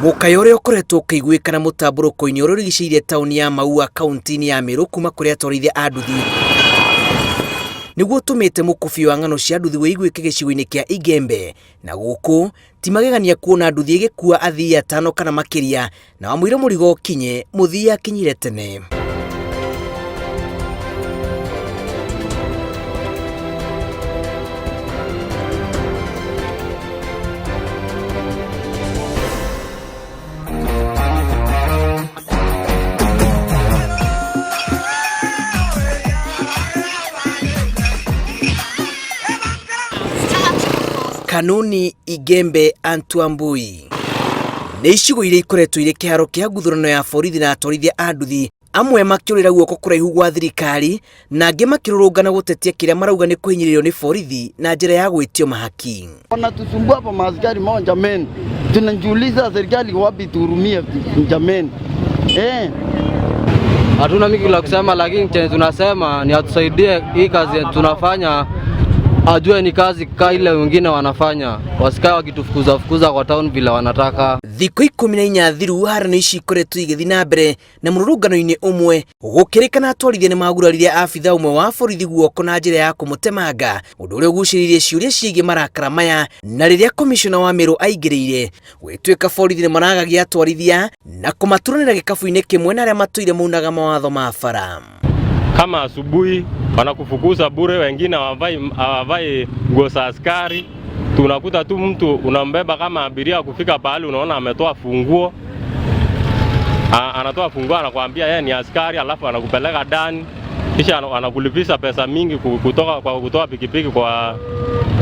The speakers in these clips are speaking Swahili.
Mukayore ukoretwo ukiguikana mutamburuko-ini uri rigiceirie tauni ya Maua kaunti-ini ya Meru kuma kuri atwarithia a nduthi niguo utumite mukubi wa ng'ano cia nduthi wiguike gicigo-ini kia Igembe na guku ti magegania kuona nduthi igikua athii 5 kana makiria na wamwire murigo kinye muthii akinyire tene. Kanuni Igembe Antuambui nĩ icigo iria ikoretwo irĩ kĩharo kĩa guthurano ya borithi na atwarithia a nduthi, amwe makĩũrĩra guoko kũraihu gwa thirikari na angĩ makĩrũrũngana gũtetia kĩrĩa marauga nĩ kũhinyĩrĩrio nĩ borithi na njĩra ya gwĩtio mahaki. Wanatusumbua hapa maaskari mao jameni, tunajiuliza serikali wapi tuhurumie jameni. Hatuna mingi la kusema, lakini chenye tunasema ni atusaidie hii kazi tunafanya, ajue ni kazi ile wengine wanafanya, wasikae wakitufukuza kwa town vile wanataka. Thikũ 14 thiru harano ici ikoretwo igĩthiĩ na mbere na mũrũrũngano-inĩ ũmwe gũkĩrĩkana atwarithia nĩ maguraririe abitha ũmwe wa borithi guoko na njĩra ya kũmũtemanga, ũndũ ũrĩa ũgucĩrĩirie ciũria ciĩgiĩ marakara maya, na rĩrĩa komishona wa Meru aingĩrĩire gwĩtuĩka borithi nĩ maragagia atwarithia na kũmaturanĩra gĩkabũ-inĩ kĩmwe na arĩa matũire maunaga mawatho ma bara. Kama asubuhi wanakufukuza bure, wengine hawavai nguo za askari. Tunakuta tu mtu unambeba kama abiria kufika pahali unaona ametoa funguo. Anatoa funguo anakuambia yeye ni askari, alafu anakupeleka ndani. Kisha anakulipisha pesa mingi kutoa pikipiki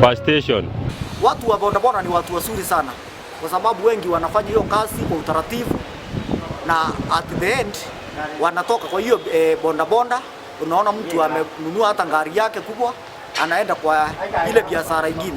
kwa station. Watu wa bodaboda ni watu wazuri sana, kwa sababu wengi wanafanya hiyo kazi kwa utaratibu na at the end wanatoka kwa hiyo bonda. Unaona mtu amenunua hata gari yake kubwa anaenda kwa ile biashara nyingine.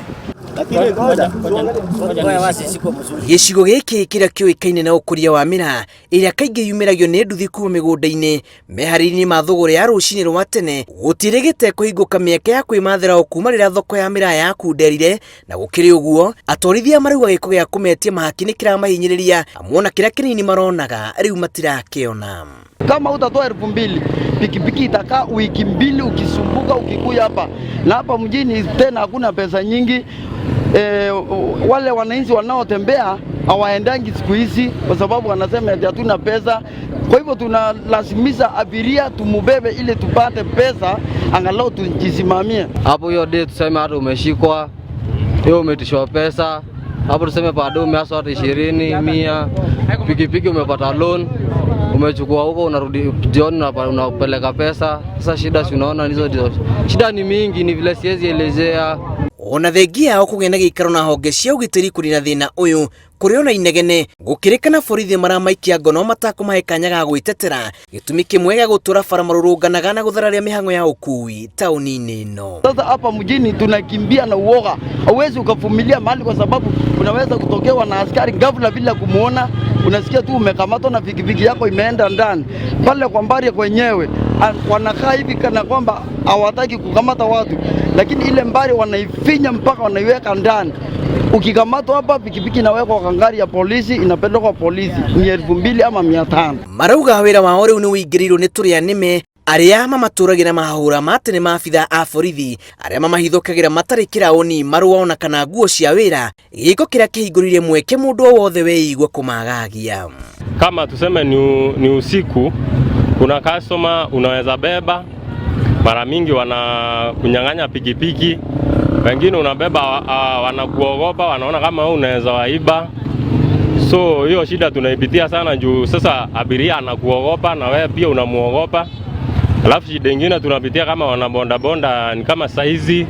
Gĩcigo gĩkĩ kĩrĩa kĩũĩkaine na ũkũria wa mĩraa ĩrĩa kaingĩ yumĩragio nĩ nduthi kuma mĩgũnda-inĩ meharĩri-inĩ ma thũgũrĩ ya rũcinĩ rwa tene, gũtirĩgĩte kũhingũka mĩeke ya kwĩmathĩra o kuma rĩrĩa thoko ya mĩraa yakunderire, na gũkĩrĩ ũguo atwarithia marauga gĩko gĩa kũmetia mahaki nĩ kĩramahinyĩrĩria, amuona kĩrĩa kĩnini maronaga rĩu matirakĩona. Kama utatoa 2,000 pikipiki itakaa wiki 2 ukisumbuka ukikuja hapa, na hapa mjini tena hakuna pesa nyingi. Wale wananchi wanaotembea hawaendangi siku hizi kwa sababu wanasema hatuna pesa. Kwa hivyo tunalazimisha abiria tumubebe ili tupate pesa angalau tujisimamie. Hapo hiyo day tuseme hata umeshikwa, hiyo umetishwa pesa, hapo tuseme bado umeasa hata 20, 100, pikipiki umepata loan, umechukua huko unarudi jioni unapeleka pesa. Sasa shida si unaona hizo shida ni mingi, ni vile siwezi elezea. Ona thengia yao kũgĩa na gĩikaro na honge cia ũgitĩri kũrĩ thĩna ũyũ, kũrĩ ona inegene gũkĩrĩkana borithi maramaikia ngono matakũmahe kanya ga gwĩtetera, gĩtũmi kĩmwe gĩa gũtũra bara marũrũnganaga na gũthararia mĩhang'o ya ũkui taũni-inĩ ĩno. Sasa hapa mjini tunakimbia na uoga, hauwezi ukavumilia mahali kwa sababu unaweza kutokewa na askari ghafla bila kumuona. Unasikia tu umekamatwa na pikipiki yako imeenda ndani pale kwa mbari kwenyewe, wanakaa hivi kana kwamba hawataki kukamata watu, lakini ile mbari wanaifinya mpaka wanaiweka ndani. Ukikamatwa hapa pikipiki inawekwa kwa gari ya polisi, inapelekwa polisi, ni 2,000 ama 500. Marauga wĩra wao rĩu nĩ wĩingĩrĩirwo nĩ tũrĩa nĩme arĩa mamatũragĩra mahũra ma tene ma abitha a borithi, arĩa mamahithũkagĩra matarĩ kĩraũni, marũa ona kana nguo cia wĩra, gĩko kĩrĩa kĩhingũrĩire mweke mũndũ o wothe weigua kũmagagia. Kama tuseme ni usiku, kuna customer unaweza beba, mara mingi wanakunyang'anya pikipiki, wengine unabeba wanakuogopa, wanaona kama wewe unaweza waiba. So hiyo shida tunaipitia sana juu sasa abiria anakuogopa na wewe pia unamuogopa. Alafu shida nyingine tunapitia kama wanabonda ni kama saizi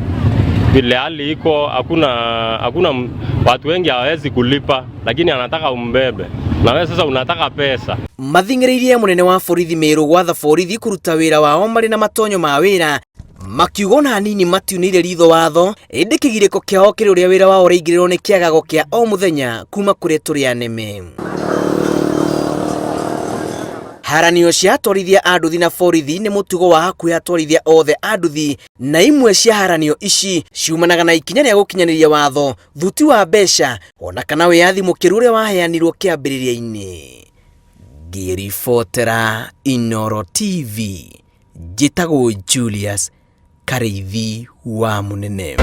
vile hali iko, hakuna watu wengi hawezi kulipa, lakini anataka umbebe na wewe sasa unataka pesa. Mathing'ĩrĩirie mũnene wa borithi Meru gwatha borithi kũruta wĩra wao marĩ na matonyo ma wĩra, makiuga ona hanini matiunĩire ritho watho, ĩndĩ kĩgirĩko kĩao kĩrĩ ũrĩa wĩra wao ũraingĩrĩrwo nĩ kĩagago kĩa o mũthenya kuma kũrĩ tũrĩa nĩme. haranio cia atwarithia a nduthi na borithi nĩ mũtugo wa hakuhĩ atwarithia othe a nduthi, na imwe cia haranio ici ciumanaga na ikinya rĩa gũkinyanĩria watho, thuti wa mbeca, ona kana wĩyathi mũkĩru ũrĩa waheanirwo kĩambĩrĩria-inĩ. Ngĩribotera Inooro TV, njĩtagwo Julius Karĩithi wa Mũnene.